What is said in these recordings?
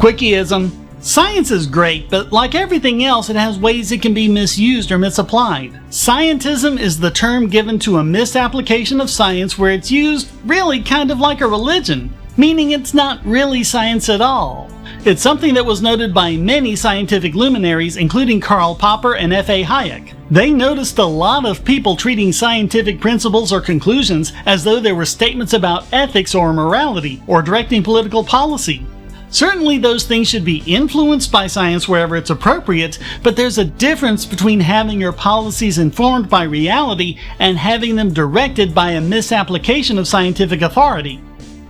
Quickyism. Science is great, but like everything else, it has ways it can be misused or misapplied. Scientism is the term given to a misapplication of science where it's used really kind of like a religion, meaning it's not really science at all. It's something that was noted by many scientific luminaries, including Karl Popper and F.A. Hayek. They noticed a lot of people treating scientific principles or conclusions as though they were statements about ethics or morality, or directing political policy. Certainly those things should be influenced by science wherever it's appropriate, but there's a difference between having your policies informed by reality and having them directed by a misapplication of scientific authority.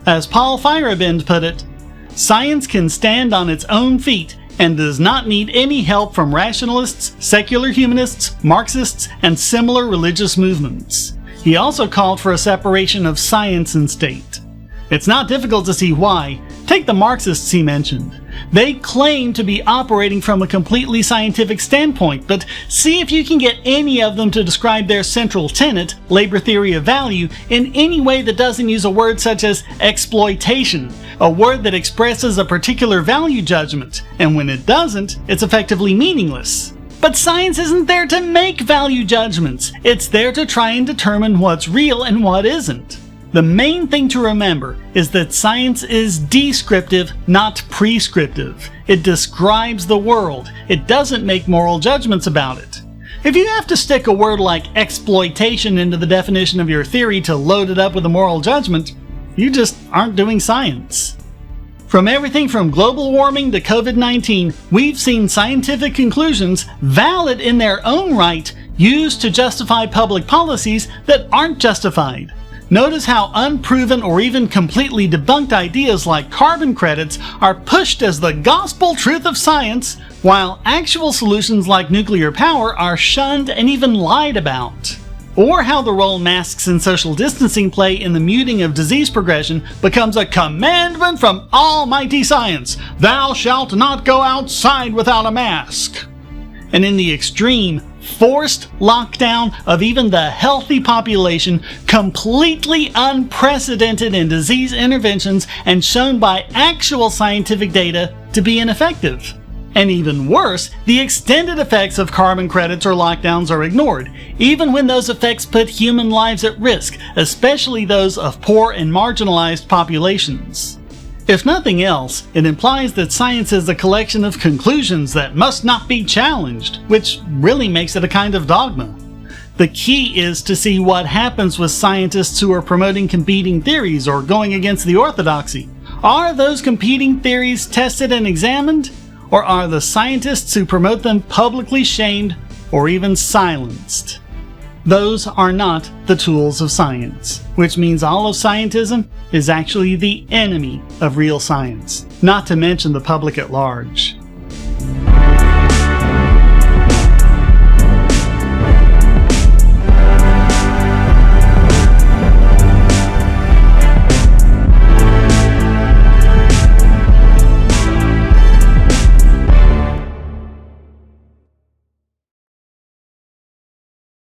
As Paul Feyerabend put it, science can stand on its own feet and does not need any help from rationalists, secular humanists, Marxists, and similar religious movements. He also called for a separation of science and state. It's not difficult to see why. Take the Marxists he mentioned. They claim to be operating from a completely scientific standpoint, but see if you can get any of them to describe their central tenet, labor theory of value, in any way that doesn't use a word such as exploitation, a word that expresses a particular value judgment, and when it doesn't, it's effectively meaningless. But science isn't there to make value judgments. It's there to try and determine what's real and what isn't. The main thing to remember is that science is descriptive, not prescriptive. It describes the world. It doesn't make moral judgments about it. If you have to stick a word like exploitation into the definition of your theory to load it up with a moral judgment, you just aren't doing science. From everything from global warming to COVID-19, we've seen scientific conclusions, valid in their own right, used to justify public policies that aren't justified. Notice how unproven or even completely debunked ideas like carbon credits are pushed as the gospel truth of science, while actual solutions like nuclear power are shunned and even lied about. Or how the role masks and social distancing play in the muting of disease progression becomes a commandment from almighty science: thou shalt not go outside without a mask. And in the extreme, forced lockdown of even the healthy population, completely unprecedented in disease interventions and shown by actual scientific data to be ineffective. And even worse, the extended effects of carbon credits or lockdowns are ignored, even when those effects put human lives at risk, especially those of poor and marginalized populations. If nothing else, it implies that science is a collection of conclusions that must not be challenged, which really makes it a kind of dogma. The key is to see what happens with scientists who are promoting competing theories or going against the orthodoxy. Are those competing theories tested and examined, or are the scientists who promote them publicly shamed or even silenced? Those are not the tools of science, which means all of scientism is actually the enemy of real science, not to mention the public at large.